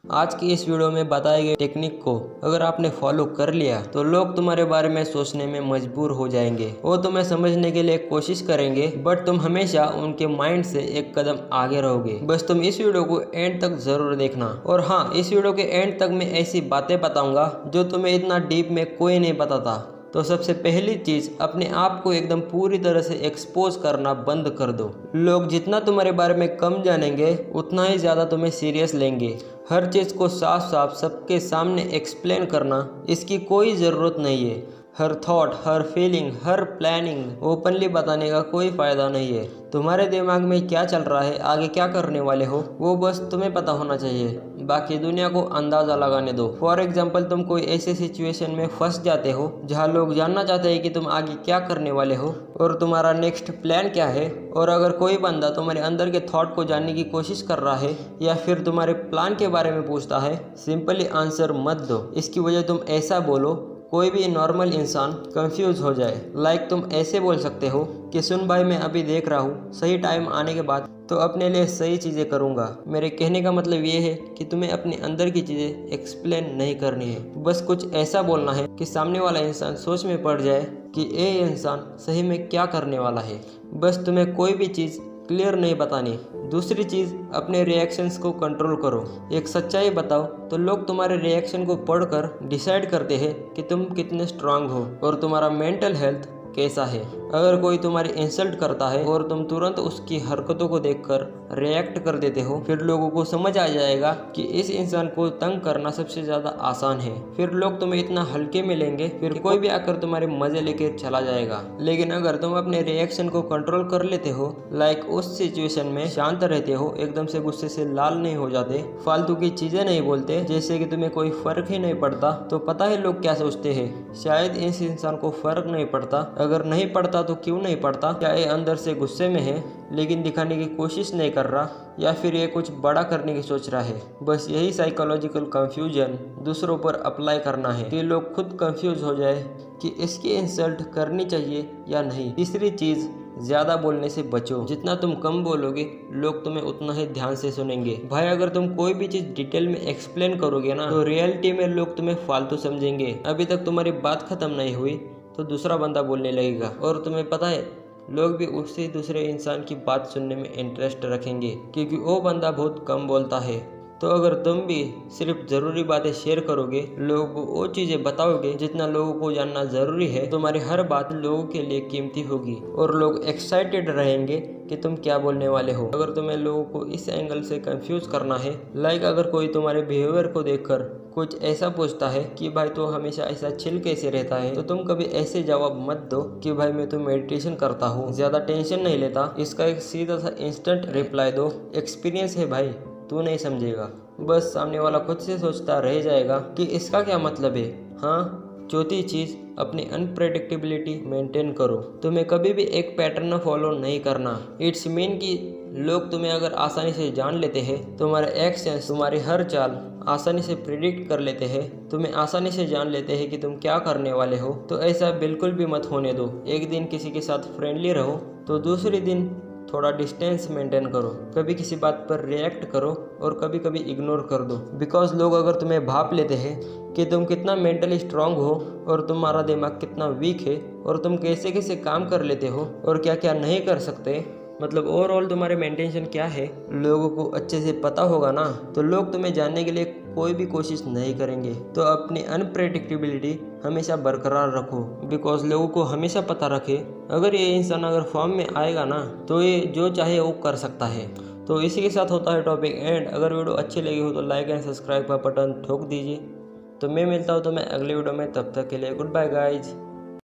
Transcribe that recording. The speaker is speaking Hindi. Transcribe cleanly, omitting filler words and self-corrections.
आज की इस वीडियो में बताए गए टेक्निक को अगर आपने फॉलो कर लिया तो लोग तुम्हारे बारे में सोचने में मजबूर हो जाएंगे। वो तुम्हें समझने के लिए कोशिश करेंगे, बट तुम हमेशा उनके माइंड से एक कदम आगे रहोगे। बस तुम इस वीडियो को एंड तक जरूर देखना। और हाँ, इस वीडियो के एंड तक मैं ऐसी बातें बताऊंगा जो तुम्हें इतना डीप में कोई नहीं बताता। तो सबसे पहली चीज, अपने आप को एकदम पूरी तरह से एक्सपोज करना बंद कर दो। लोग जितना तुम्हारे बारे में कम जानेंगे उतना ही ज़्यादा तुम्हें सीरियस लेंगे। हर चीज़ को साफ साफ सबके सामने एक्सप्लेन करना, इसकी कोई ज़रूरत नहीं है। हर थॉट, हर फीलिंग, हर प्लानिंग ओपनली बताने का कोई फ़ायदा नहीं है। तुम्हारे दिमाग में क्या चल रहा है, आगे क्या करने वाले हो, वो बस तुम्हें पता होना चाहिए। बाकी दुनिया को अंदाज़ा लगाने दो। फॉर एग्जाम्पल, तुम कोई ऐसे सिचुएशन में फंस जाते हो जहाँ लोग जानना चाहते हैं कि तुम आगे क्या करने वाले हो और तुम्हारा नेक्स्ट प्लान क्या है। और अगर कोई बंदा तुम्हारे अंदर के थॉट को जानने की कोशिश कर रहा है या फिर तुम्हारे प्लान के बारे में पूछता है, सिंपली आंसर मत दो। इसकी वजह तुम ऐसा बोलो कोई भी नॉर्मल इंसान कंफ्यूज हो जाए। लाइक तुम ऐसे बोल सकते हो कि सुन भाई, मैं अभी देख रहा हूँ, सही टाइम आने के बाद तो अपने लिए सही चीज़ें करूँगा। मेरे कहने का मतलब ये है कि तुम्हें अपने अंदर की चीज़ें एक्सप्लेन नहीं करनी है। बस कुछ ऐसा बोलना है कि सामने वाला इंसान सोच में पड़ जाए कि ये इंसान सही में क्या करने वाला है। बस तुम्हें कोई भी चीज़ क्लियर नहीं बतानी। दूसरी चीज़, अपने रिएक्शंस को कंट्रोल करो। एक सच्चाई बताओ तो लोग तुम्हारे रिएक्शन को पढ़कर डिसाइड करते हैं कि तुम कितने स्ट्रांग हो और तुम्हारा मेंटल हेल्थ कैसा है। अगर कोई तुम्हारी इंसल्ट करता है और तुम तुरंत उसकी हरकतों को देखकर रिएक्ट कर देते हो, फिर लोगों को समझ आ जाएगा कि इस इंसान को तंग करना सबसे ज़्यादा आसान है। फिर लोग तुम्हें इतना हल्के में लेंगे, फिर कोई भी आकर तुम्हारे मजे लेके चला जाएगा। लेकिन अगर तुम अपने रिएक्शन को कंट्रोल कर लेते हो, लाइक उस सिचुएशन में शांत रहते हो, एकदम से गुस्से से लाल नहीं हो जाते, फालतू की चीज़ें नहीं बोलते जैसे कि तुम्हें कोई फर्क ही नहीं पड़ता, तो पता है लोग क्या सोचते हैं? शायद इस इंसान को फर्क नहीं पड़ता। अगर नहीं पड़ता तो क्यों नहीं पड़ता? क्या ये अंदर से गुस्से में है लेकिन दिखाने की कोशिश नहीं कर रहा, या फिर ये कुछ बड़ा करने की सोच रहा है? बस यही साइकोलॉजिकल कंफ्यूजन दूसरों पर अप्लाई करना है कि लोग खुद कंफ्यूज हो जाए कि इसकी इंसल्ट करनी चाहिए या नहीं। तीसरी चीज़, ज़्यादा बोलने से बचो। जितना तुम कम बोलोगे लोग तुम्हें उतना ही ध्यान से सुनेंगे। भाई, अगर तुम कोई भी चीज़ डिटेल में एक्सप्लेन करोगे ना, तो रियलिटी में लोग तुम्हें फालतू समझेंगे। अभी तक तुम्हारी बात खत्म नहीं हुई तो दूसरा बंदा बोलने लगेगा, और तुम्हें पता है लोग भी उसी दूसरे इंसान की बात सुनने में इंटरेस्ट रखेंगे क्योंकि वो बंदा बहुत कम बोलता है। तो अगर तुम भी सिर्फ ज़रूरी बातें शेयर करोगे, लोगों को वो चीज़ें बताओगे जितना लोगों को जानना ज़रूरी है, तुम्हारी हर बात लोगों के लिए कीमती होगी और लोग एक्साइटेड रहेंगे कि तुम क्या बोलने वाले हो। अगर तुम्हें लोगों को इस एंगल से कंफ्यूज करना है, लाइक अगर कोई तुम्हारे बिहेवियर को देखकर कुछ ऐसा पूछता है कि भाई तो हमेशा ऐसा चिल कैसे रहता है, तो तुम कभी ऐसे जवाब मत दो कि भाई मैं तो मेडिटेशन करता हूँ, ज़्यादा टेंशन नहीं लेता। इसका एक सीधा सा इंस्टेंट रिप्लाई दो, एक्सपीरियंस है भाई, तू नहीं समझेगा। बस सामने वाला खुद से सोचता रह जाएगा कि इसका क्या मतलब है। हाँ, चौथी चीज़, अपनी अनप्रेडिक्टेबिलिटी मेंटेन करो। तुम्हें कभी भी एक पैटर्न फॉलो नहीं करना। इट्स मीन कि लोग तुम्हें अगर आसानी से जान लेते हैं, तुम्हारे एक्शंस, तुम्हारी हर चाल आसानी से प्रिडिक्ट कर लेते हैं, तुम्हें आसानी से जान लेते हैं कि तुम क्या करने वाले हो, तो ऐसा बिल्कुल भी मत होने दो। एक दिन किसी के साथ फ्रेंडली रहो तो दूसरे दिन थोड़ा डिस्टेंस मेंटेन करो। कभी किसी बात पर रिएक्ट करो और कभी कभी इग्नोर कर दो। बिकॉज लोग अगर तुम्हें भाप लेते हैं कि तुम कितना मेंटली स्ट्रांग हो और तुम्हारा दिमाग कितना वीक है और तुम कैसे कैसे काम कर लेते हो और क्या क्या नहीं कर सकते, मतलब ओवरऑल तुम्हारे मेंटेशन क्या है, लोगों को अच्छे से पता होगा ना, तो लोग तुम्हें जानने के लिए कोई भी कोशिश नहीं करेंगे। तो अपनी अनप्रेडिक्टेबिलिटी हमेशा बरकरार रखो, बिकॉज लोगों को हमेशा पता रखे अगर ये इंसान अगर फॉर्म में आएगा ना, तो ये जो चाहे वो कर सकता है। तो इसी के साथ होता है टॉपिक एंड। अगर वीडियो अच्छी लगी हो तो लाइक एंड सब्सक्राइब का बटन ठोक दीजिए। तो मैं मिलता हूँ तुम्हें अगले वीडियो में, तब तक के लिए गुड बाय गाइज।